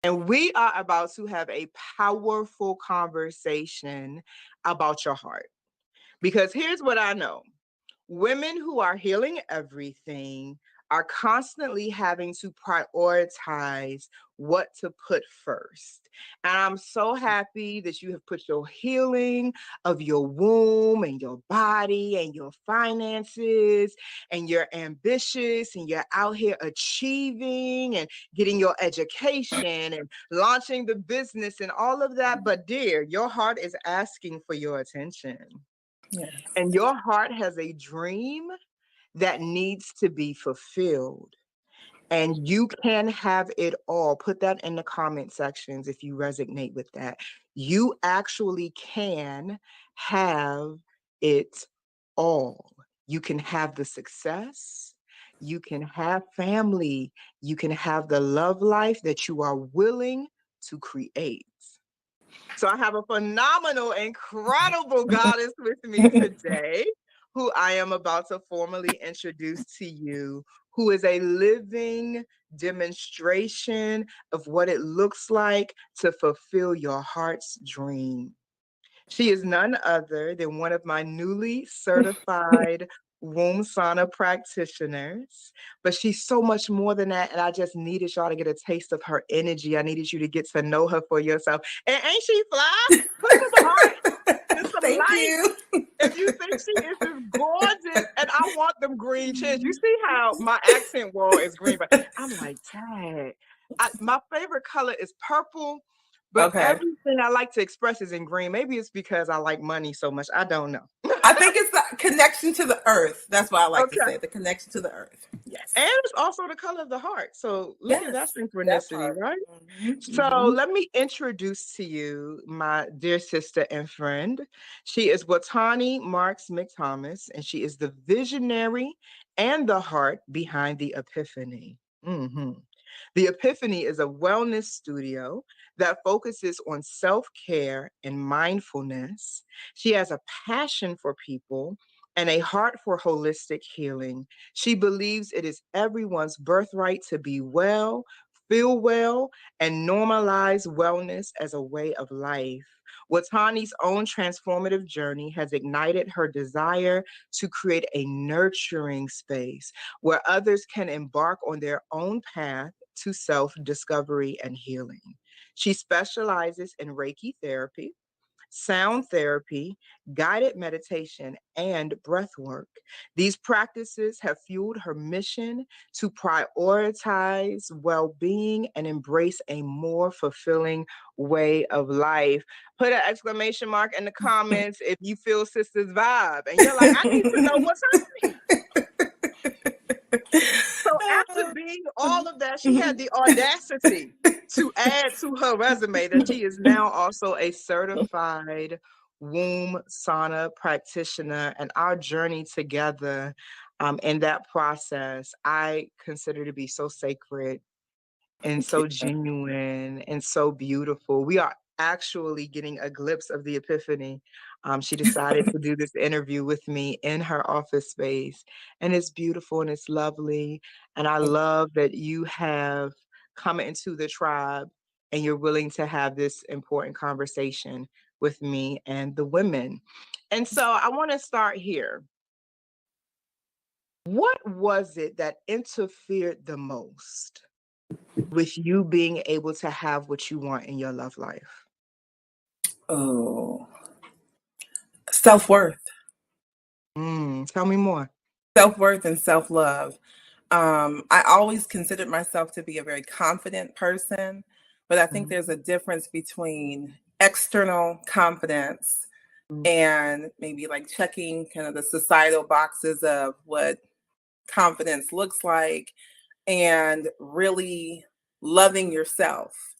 And we are about to have a powerful conversation about your heart. Because here's what I know: women who are healing everything are constantly having to prioritize what to put first. And I'm so happy that you have put your healing of your womb and your body and your finances, and you're ambitious and you're out here achieving and getting your education and launching the business and all of that. But dear, your heart is asking for your attention. Yes. And your heart has a dream that needs to be fulfilled. And you can have it all. Put that in the comment sections if you resonate with that. You actually can have it all. You can have the success. You can have family. You can have the love life that you are willing to create. So I have a phenomenal, incredible goddess with me today, who I am about to formally introduce to you, who is a living demonstration of what it looks like to fulfill your heart's dream. She is none other than one of my newly certified womb sauna practitioners, but she's so much more than that. And I just needed y'all to get a taste of her energy. I needed you to get to know her for yourself. And ain't she fly? Put some heart and some Thank light. you. If you think she is just gorgeous, and I want them green chins. You see how my accent wall is green, but I'm like, dang. My favorite color is purple, but Okay. everything I like to express is in green. Maybe it's because I like money so much. I don't know. I think it's the connection to the earth. That's what I like to Okay. say, the connection to the earth. Yes. And it's also the color of the heart. So look at that Yes. That synchronicity, part. right? Mm-hmm. So let me introduce to you my dear sister and friend. She is Watani Marks-McThomas, and she is the visionary and the heart behind the Epiphany. Mhm. The Epiphany is a wellness studio that focuses on self care and mindfulness. She has a passion for people and a heart for holistic healing. She believes it is everyone's birthright to be well, feel well, and normalize wellness as a way of life. Watani's own transformative journey has ignited her desire to create a nurturing space where others can embark on their own path to self discovery and healing. She specializes in Reiki therapy, sound therapy, guided meditation, and breath work. These practices have fueled her mission to prioritize well being and embrace a more fulfilling way of life. Put an exclamation mark in the comments if you feel sister's vibe and you're like, I need to know what's happening. So after being all of that, she had the audacity to add to her resume that she is now also a certified womb sauna practitioner. And our journey together in that process, I consider to be so sacred and Thank you. so genuine and so beautiful. We are actually getting a glimpse of the Epiphany. She decided to do this interview with me in her office space, and it's beautiful and it's lovely. And I love that you have come into the tribe and you're willing to have this important conversation with me and the women. And so I want to start here. What was it that interfered the most with you being able to have what you want in your love life? Oh, self-worth. Tell me more. Self-worth and self-love. I always considered myself to be a very confident person, but I think Mhm. there's a difference between external confidence Mm. and maybe like checking kind of the societal boxes of what confidence looks like and really loving yourself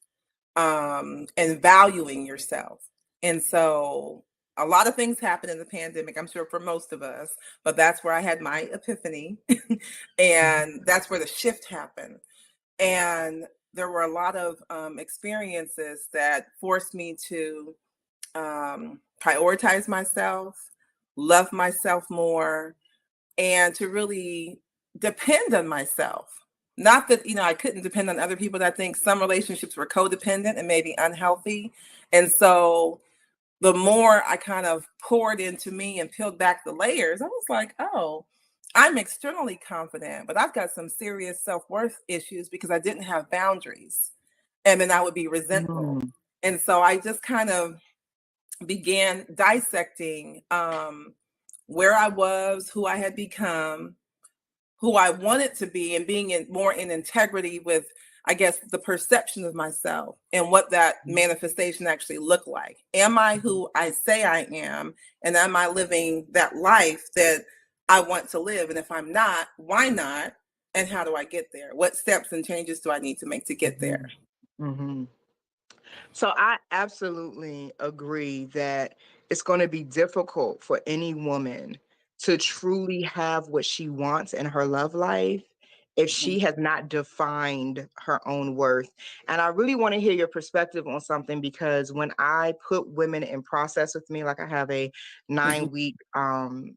and valuing yourself. And so a lot of things happened in the pandemic, I'm sure for most of us, but that's where I had my epiphany. And that's where the shift happened. And there were a lot of experiences that forced me to prioritize myself, love myself more, and to really depend on myself, not that, I couldn't depend on other people, but I think some relationships were codependent and maybe unhealthy. And so the more I kind of poured into me and peeled back the layers, I was like, oh, I'm externally confident, but I've got some serious self-worth issues because I didn't have boundaries. And then I would be resentful. Mm. And so I just kind of began dissecting where I was, who I had become, who I wanted to be, and being more in integrity with, I guess, the perception of myself and what that manifestation actually looked like. Am I who I say I am? And am I living that life that I want to live? And if I'm not, why not? And how do I get there? What steps and changes do I need to make to get there? Mm-hmm. So I absolutely agree that it's going to be difficult for any woman to truly have what she wants in her love life if she has not defined her own worth. And I really want to hear your perspective on something, because when I put women in process with me, like I have a 9-week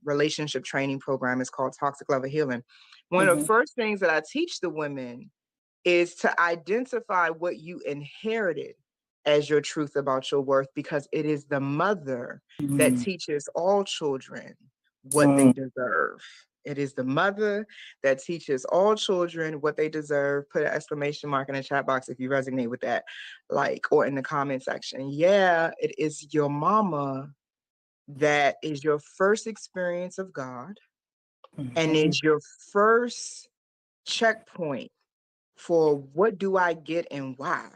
relationship training program, it's called Toxic Love Healing. One of the first things that I teach the women is to identify what you inherited as your truth about your worth, because it is the mother that teaches all children what they deserve. It is the mother that teaches all children what they deserve. Put an exclamation mark in the chat box if you resonate with that, or in the comment section. Yeah, it is your mama that is your first experience of God and is your first checkpoint for what do I get and why.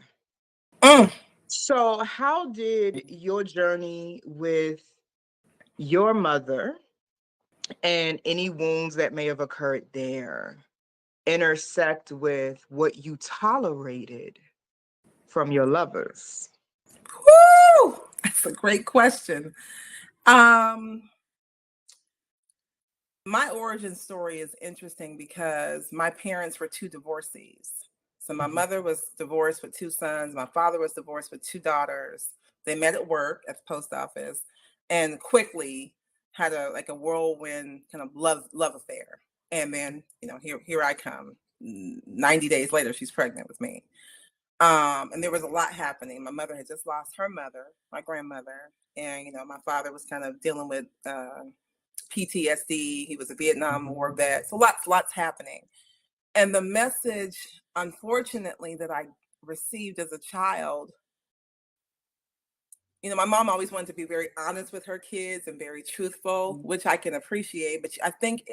So how did your journey with your mother and any wounds that may have occurred there intersect with what you tolerated from your lovers? Woo! That's a great question. My origin story is interesting because my parents were two divorcees. So my mother was divorced with 2 sons. My father was divorced with 2 daughters. They met at work at the post office and quickly had a whirlwind kind of love affair. And then, here I come. 90 days later, she's pregnant with me. And there was a lot happening. My mother had just lost her mother, my grandmother. And, my father was kind of dealing with PTSD. He was a Vietnam War vet. So lots happening. And the message, unfortunately, that I received as a child, my mom always wanted to be very honest with her kids and very truthful, which I can appreciate. But I think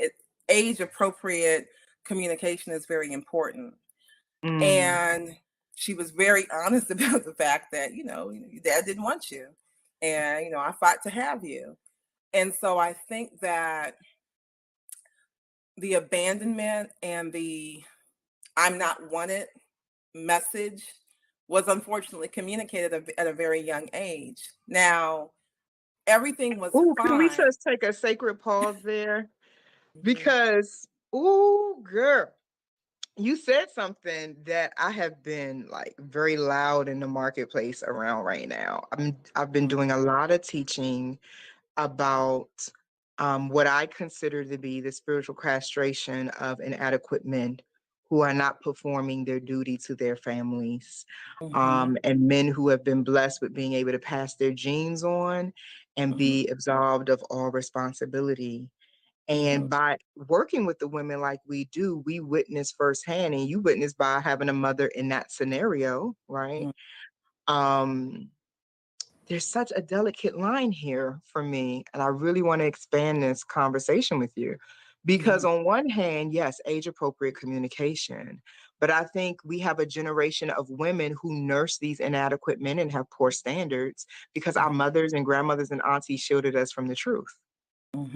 age appropriate communication is very important. And she was very honest about the fact that, your dad didn't want you. And, I fought to have you. And so I think that the abandonment and the I'm not wanted message was unfortunately communicated at a very young age. Now, everything was Can we fine. just take a sacred pause there? Because, girl, you said something that I have been very loud in the marketplace around right now. I've been doing a lot of teaching about what I consider to be the spiritual castration of inadequate men who are not performing their duty to their families, and men who have been blessed with being able to pass their genes on and be absolved of all responsibility. And by working with the women like we do, we witness firsthand, and you witness by having a mother in that scenario, right? There's such a delicate line here for me, and I really want to expand this conversation with you. Because on one hand, yes, age-appropriate communication, but I think we have a generation of women who nurse these inadequate men and have poor standards because our mothers and grandmothers and aunties shielded us from the truth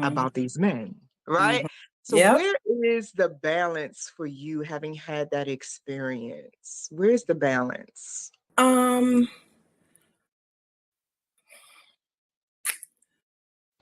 about these men, right? So where is the balance for you, having had that experience? Where's the balance?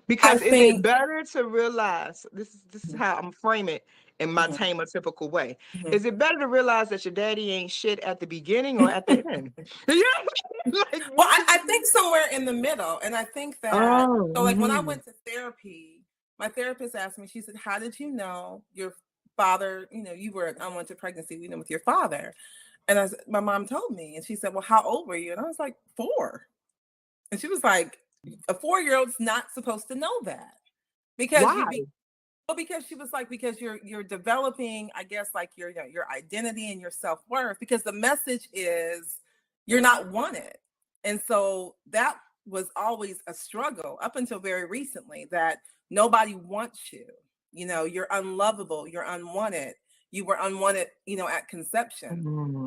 Because is it better to realize, this is how I'm framing it in my tamer typical way. Is it better to realize that your daddy ain't shit at the beginning or at the end? Well, I think somewhere in the middle. And I think that, so when I went to therapy, my therapist asked me, she said, how did you know your father, you were an unwanted pregnancy, with your father. And my mom told me, and she said, well, how old were you? And I was like, 4. And she was like, a 4-year-old's not supposed to know that because Why? well, because she was like, because you're developing, I guess, like your identity and your self-worth, because the message is you're not wanted. And so that was always a struggle up until very recently, that nobody wants you. You're unlovable, you're unwanted. You were unwanted, at conception.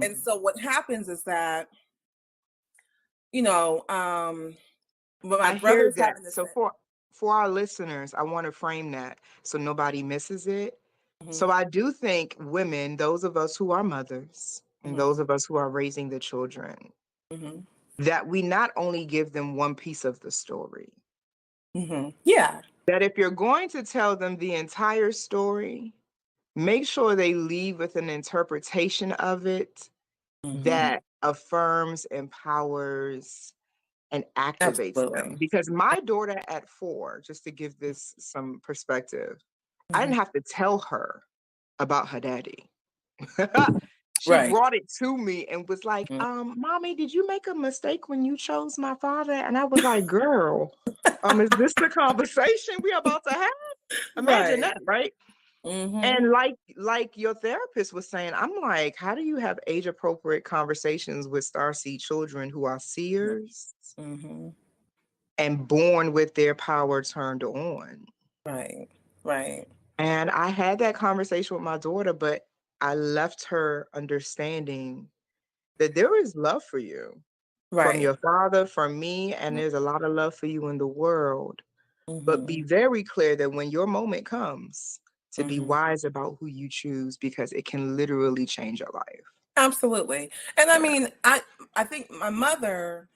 And Mm. so what happens is that, you know, um, when my I hear brother's that. having the So same. for our listeners, I want to frame that so nobody misses it. So Mhm, I do think women, those of us who are mothers and mhm, those of us who are raising the children, mhm, that we not only give them one piece of the story, yeah. that if you're going to tell them the entire story, make sure they leave with an interpretation of it Mhm. that affirms, empowers, and activates them. Absolutely. Because my daughter at 4, just to give this some perspective, I Mhm. didn't have to tell her about her daddy. She Right. brought it to me and was like, Mm. Mommy, did you make a mistake when you chose my father? And I was like, girl, is this the conversation we about to have? Imagine Right. that, right? Mhm. And like your therapist was saying, I'm like, how do you have age appropriate conversations with starseed children who are seers Mhm. and born with their power turned on? Right. Right. And I had that conversation with my daughter, but I left her understanding that there is love for you from Right. your father, from me, and there's a lot of love for you in the world. But be Mhm. very clear that when your moment comes, to be Mhm. wise about who you choose because it can literally change your life. Absolutely. And I Yeah. mean, I think my mother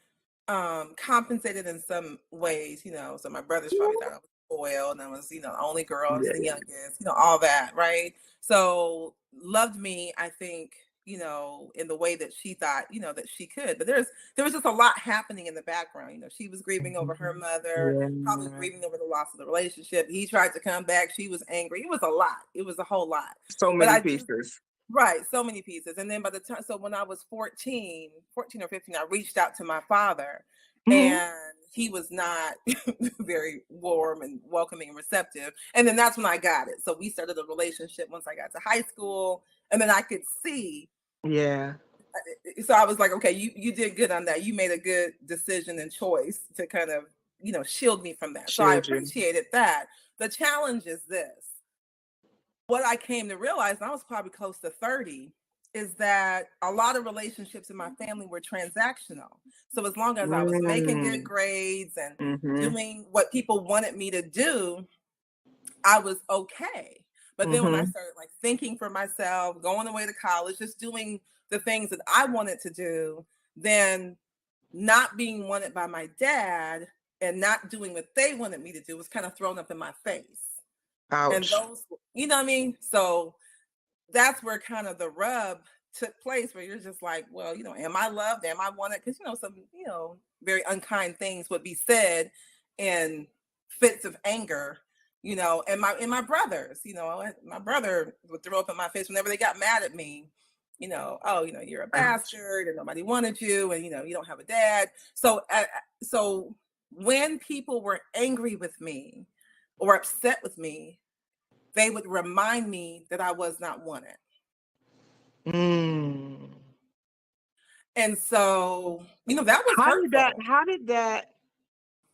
compensated in some ways, so my brothers probably thought I was spoiled and I was, the only girl, I was the Yeah. youngest, all that, right? So loved me, I think, in the way that she thought, that she could. But there was just a lot happening in the background. She was grieving over her Mhm. mother, probably Yeah. grieving over the loss of the relationship. He tried to come back. She was angry. It was a lot. It was a whole lot. So But many I do. pieces. Right, so many pieces. And then by the time, so when I was 14 or 15, I reached out to my father, Mhm. and he was not very warm and welcoming and receptive. And then that's when I got it. So we started a relationship once I got to high school, and then I could see. Yeah. So I was like, okay, you did good on that. You made a good decision and choice to kind of, shield me from that. So I Shield you. appreciated that. The challenge is this: what I came to realize, and I was probably close to 30, is that a lot of relationships in my family were transactional. So as long as I was making good Mm. grades and Mhm. doing what people wanted me to do, I was okay. But then when I Mhm. started like thinking for myself, going away to college, just doing the things that I wanted to do, then not being wanted by my dad and not doing what they wanted me to do was kind of thrown up in my face. And Ouch. those, you know what I mean? So that's where kind of the rub took place, where you're just like, well, am I loved? Am I wanted? Because some, very unkind things would be said in fits of anger, and my brothers, my brother would throw up in my face whenever they got mad at me. Oh, you're a Ouch. bastard, and nobody wanted you, and you don't have a dad. So when people were angry with me or upset with me, they would remind me that I was not wanted. Mm. And so, that was hurtful. How did that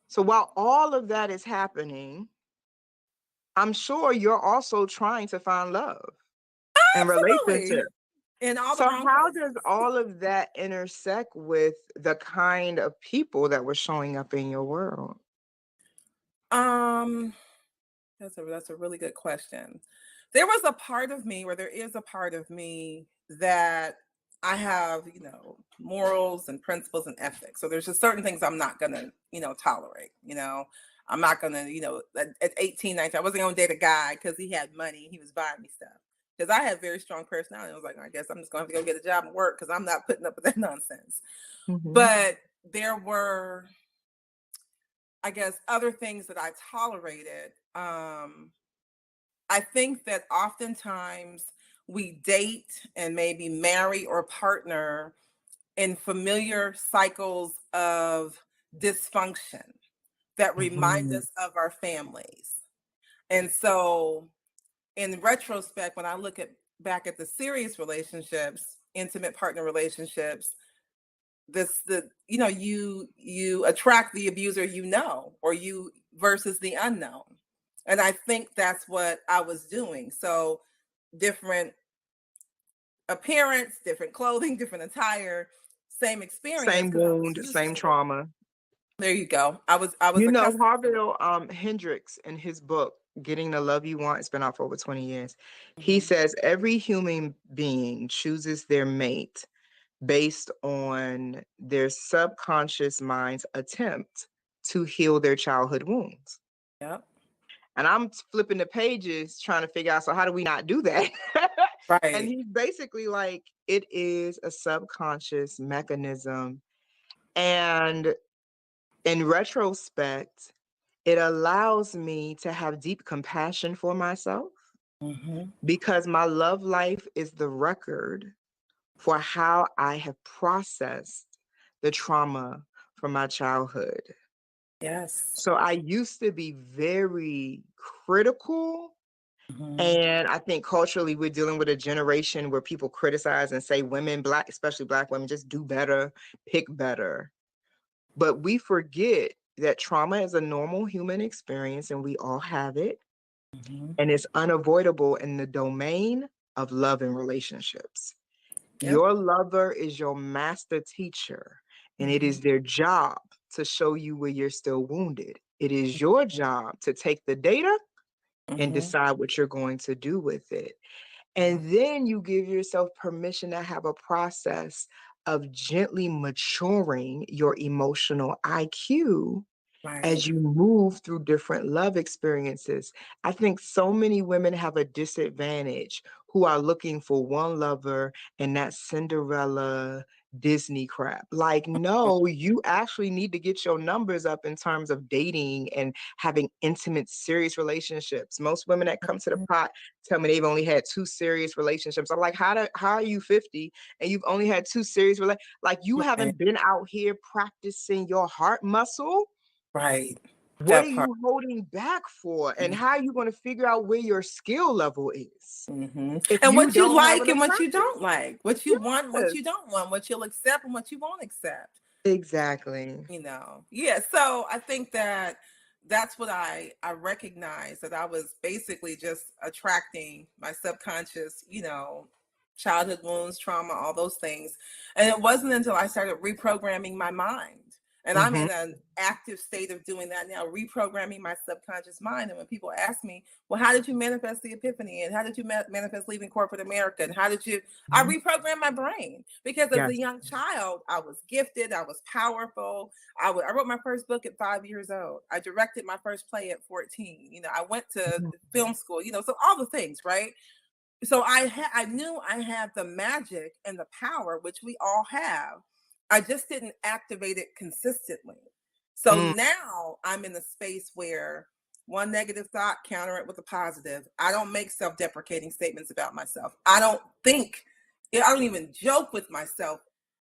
so while all of that is happening, I'm sure you're also trying to find love and Absolutely. relationship. In all the So wrong how places. does all of that intersect with the kind of people that were showing up in your world? Um, that's a really good question. There was a part of me, or there is a part of me, that I have, morals and principles and ethics. So there's just certain things I'm not gonna, tolerate. I'm not gonna, at 18, 19, I wasn't gonna date a guy because he had money, he was buying me stuff. Because I had very strong personality. I was like, I guess I'm just gonna have to go get a job and work because I'm not putting up with that nonsense. Mhm. But there were, I guess, other things that I tolerated. I think that oftentimes we date and maybe marry or partner in familiar cycles of dysfunction that remind Mhm. us of our families. And so, in retrospect, when I look at back at the serious relationships, intimate partner relationships, you attract the abuser, or you versus the unknown. And I think that's what I was doing. So different appearance, different clothing, different attire, same experience Same because I was wound, used same to it. trauma. There you go. I was accustomed to it. Harville Hendricks, in his book, Getting the Love You Want, it's been out for over 20 years. He Mhm. says every human being chooses their mate based on their subconscious mind's attempt to heal their childhood wounds. Yep. And I'm flipping the pages trying to figure out, so how do we not do that? And Right. he's basically like, it is a subconscious mechanism. And in retrospect, it allows me to have deep compassion for myself Hmm. because my love life is the record for how I have processed the trauma from my childhood. Yes. So I used to be very critical. Hmm. And I think culturally, we're dealing with a generation where people criticize and say women, Black, especially Black women, just do better, pick better. But we forget that trauma is a normal human experience and we all have it. Hmm. And it's unavoidable in the domain of love and relationships. Yep. Your lover is your master teacher, and it Hmm. is their job to show you where you're still wounded. It is your job to take the data and Hmm. decide what you're going to do with it. And then you give yourself permission to have a process of gently maturing your emotional IQ Right. as you move through different love experiences. I think so many women have a disadvantage who are looking for one lover and that Cinderella Disney crap. Like, no, you actually need to get your numbers up in terms of dating and having intimate, serious relationships. Most women that come to the pot tell me they've only had two serious relationships. I'm like, how are you 50 and you've only had two serious relationships? Like, you Right. haven't been out here practicing your heart muscle. Right. What are That part. you holding back for? And how are you going to figure out where your skill level is Hmm. if And you what you don't have like an and what you apprentice? don't like, what you want, and what Yes, you don't want, what you'll accept and what you won't accept. exactly. Yeah, so I think that that's what I recognized, that I was basically just attracting my subconscious, childhood wounds, trauma, all those things. And it wasn't until I started reprogramming my mind, and I'm Hmm. in an active state of doing that now, reprogramming my subconscious mind. And when people ask me, well, how did you manifest the epiphany, and how did you manifest leaving corporate America, and how did you, I reprogrammed my brain, because as a Yes. young child I was gifted, I was powerful. I wrote my first book at 5 years old. I directed my first play at 14. I went to Mhm. film school, so all the things, right? So I knew I had the magic and the power, which we all have. I just didn't activate it consistently. So Mm, now I'm in a space where one negative thought, counter it with a positive. I don't make self-deprecating statements about myself. I don't even joke with myself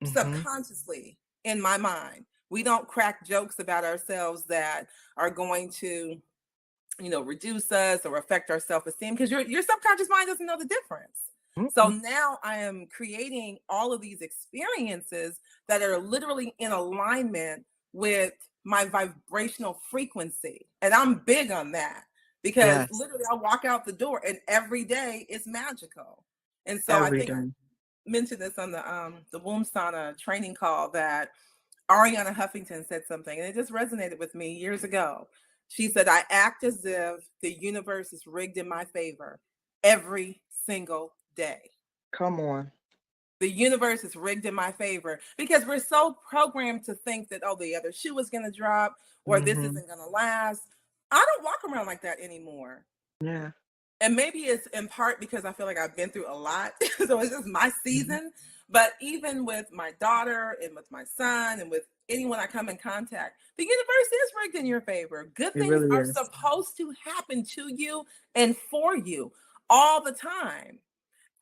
mhm. subconsciously in my mind. We don't crack jokes about ourselves that are going to, reduce us or affect our self-esteem, because your subconscious mind doesn't know the difference. So Mm-mm. now I am creating all of these experiences that are literally in alignment with my vibrational frequency. And I'm big on that, because Yes, literally I walk out the door and every day is magical. And so I every think I day. mentioned this on the womb sauna training call, that Ariana Huffington said something, and it just resonated with me years ago. She said, I act as if the universe is rigged in my favor every single day. Come on. The universe is rigged in my favor, because we're so programmed to think that, oh, the other shoe is going to drop, or this Hmm. isn't going to last. I don't walk around like that anymore. Yeah. And maybe it's in part because I feel like I've been through a lot. So it's just my Mhm. season. But even with my daughter and with my son and with anyone I come in contact, the universe is rigged in your favor. Good It things really are is. supposed to happen to you and for you all the time.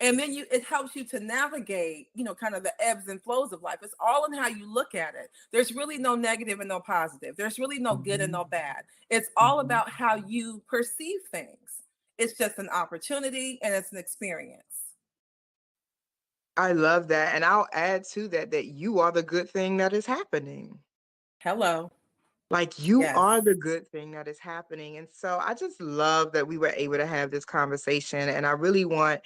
And then it helps you to navigate, kind of the ebbs and flows of life. It's all in how you look at it. There's really no negative and no positive. There's really no good and no bad. It's all about how you perceive things. It's just an opportunity and it's an experience. I love that. And I'll add to that that you are the good thing that is happening. Hello. Like you Yes. are the good thing that is happening. And so I just love that we were able to have this conversation. And I really want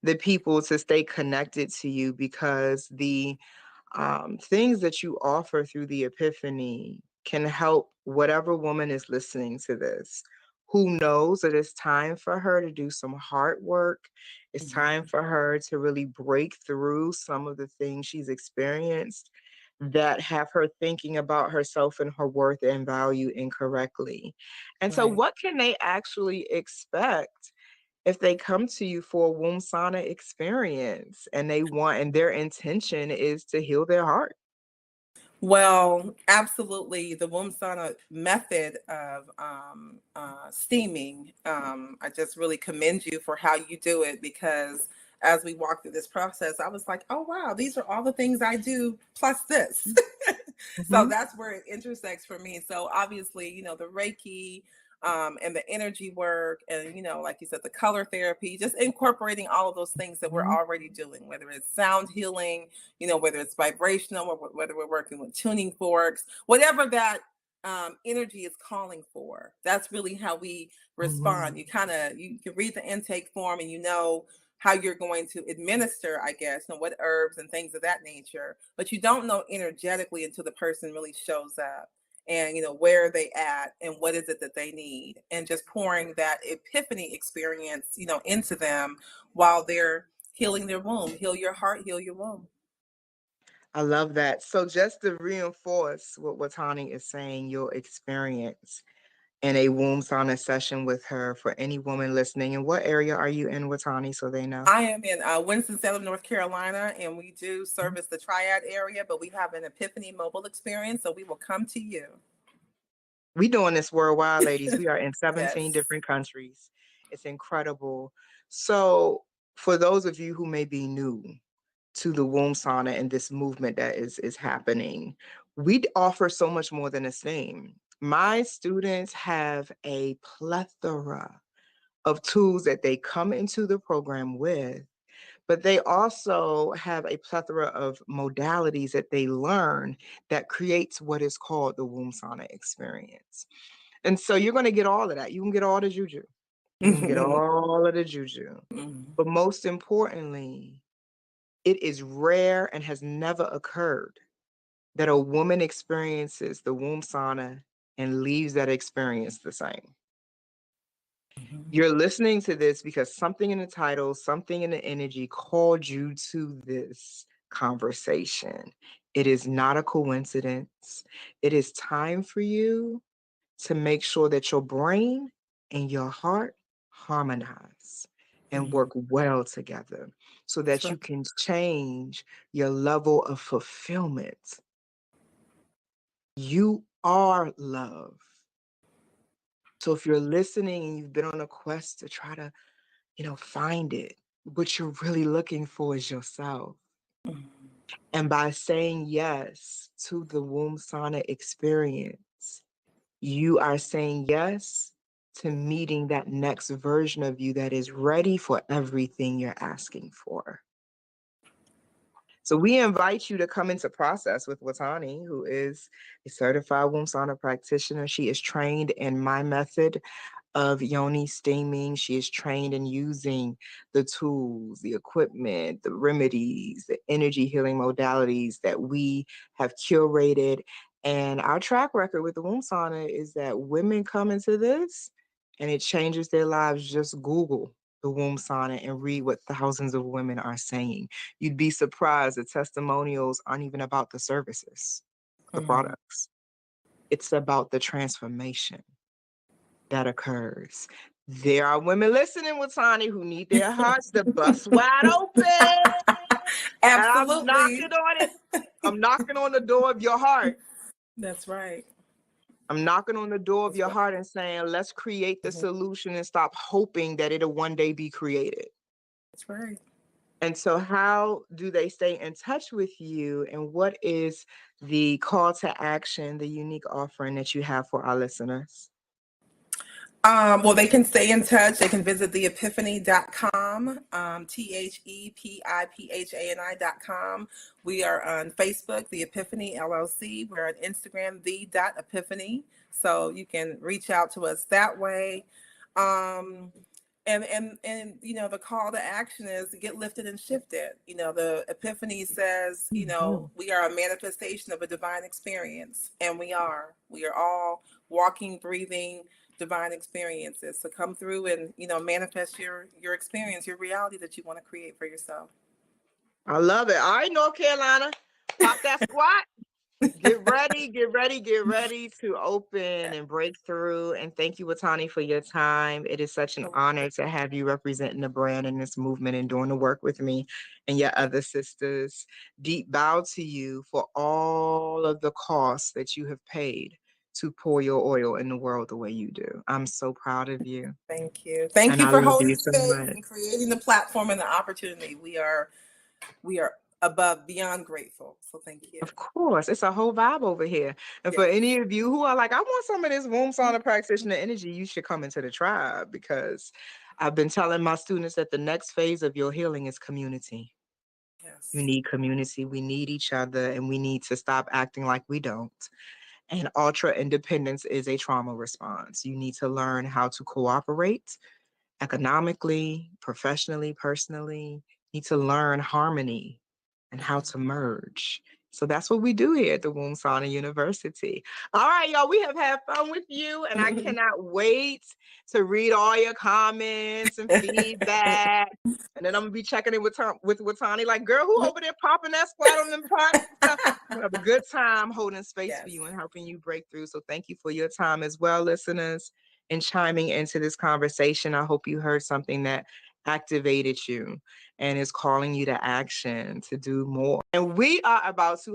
the people to stay connected to you because the things that you offer through the Epiphany can help whatever woman is listening to this who knows that it's time for her to do some hard work. It's time for her to really break through some of the things she's experienced that have her thinking about herself and her worth and value incorrectly. And so, Right. what can they actually expect if they come to you for a womb sauna experience and and their intention is to heal their heart? Well, absolutely. The womb sauna method of steaming, I just really commend you for how you do it because as we walk through this process, I was like, oh, wow, these are all the things I do plus this. So Mhm. that's where it intersects for me. So obviously, the Reiki, and the energy work and like you said, the color therapy, just incorporating all of those things that we're Mhm. already doing, whether it's sound healing, whether it's vibrational or whether we're working with tuning forks, whatever that energy is calling for. That's really how we respond. Mhm. You can read the intake form and how you're going to administer, I guess, and what herbs and things of that nature, but you don't know energetically until the person really shows up and where are they at and what is it that they need, and just pouring that epiphany experience into them while they're healing their womb. Heal your heart, heal your womb. I love that. So just to reinforce what Watani is saying, your experience in a womb sauna session with her for any woman listening. And what area are you in, Watani, so they know? I am in Winston-Salem, North Carolina, and we do service the Triad area, but we have an Epiphany mobile experience, so we will come to you. We doing this worldwide, ladies. We are in 17 Yes. different countries. It's incredible. So for those of you who may be new to the womb sauna and this movement that is happening, we offer so much more than a steam. My students have a plethora of tools that they come into the program with, but they also have a plethora of modalities that they learn that creates what is called the womb sauna experience. And so you're going to get all of that. You can get all the juju. You can get all of the juju. But most importantly, it is rare and has never occurred that a woman experiences the womb sauna and leaves that experience the same. You're listening to this because something in the title, something in the energy called you to this conversation. It is not a coincidence. It is time for you to make sure that your brain and your heart harmonize and work well together so That's that right. you can change your level of fulfillment. You are love. So if you're listening and you've been on a quest to try to, find it, what you're really looking for is yourself. And by saying yes to the womb sauna experience, you are saying yes to meeting that next version of you that is ready for everything you're asking for. So we invite you to come into process with Watani, who is a certified womb sauna practitioner. She is trained in my method of yoni steaming. She is trained in using the tools, the equipment, the remedies, the energy healing modalities that we have curated. And our track record with the womb sauna is that women come into this and it changes their lives. Just Google the womb sauna and read what thousands of women are saying. You'd be surprised. The testimonials aren't even about the services, the products. It's about the transformation that occurs. There are women listening, Watani, who need their hearts to bust wide open. And I'm Absolutely. knocking on it. I'm knocking on the door of your heart. That's right. I'm knocking on the door of That's your right. heart and saying, let's create the solution and stop hoping that it'll one day be created. That's right. And so how do they stay in touch with you? And what is the call to action, the unique offering that you have for our listeners? Well, they can stay in touch. They can visit theepiphany.com, TheEpiphani.com. We are on Facebook, The Epiphany LLC. We're on Instagram, the.epiphany. So you can reach out to us that way. And you know, the call to action is to get lifted and shifted. You know, the Epiphany says, you know, we are a manifestation of a divine experience, and we are all walking, breathing divine experiences. So come through and, you know, manifest your experience, your reality that you want to create for yourself. I love it. All right, North Carolina, pop that squat. Get ready to open and break through. And thank you, Watani, for your time. It is such an honor to have you representing the brand in this movement and doing the work with me and your other sisters. Deep bow to you for all of the costs that you have paid to pour your oil in the world the way you do. I'm so proud of you. Thank you. Thank you for holding space and creating the platform and the opportunity. We are above, beyond grateful. So thank you. Of course, it's a whole vibe over here. And for any of you who are like, I want some of this womb sauna practitioner energy, you should come into the tribe, because I've been telling my students that the next phase of your healing is community. Yes. You need community. We need each other, and we need to stop acting like we don't. And ultra independence is a trauma response. You need to learn how to cooperate economically, professionally, personally. You need to learn harmony and how to merge. So that's what we do here at the Womb Sauna University. All right, y'all, we have had fun with you, and I cannot wait to read all your comments and feedback. And then I'm gonna be checking in with Watani, like, girl, who over there popping that squat on them pots? We'll have a good time holding space for you and helping you break through. So thank you for your time as well, listeners, and chiming into this conversation. I hope you heard something that activated you and is calling you to action to do more. And we are about to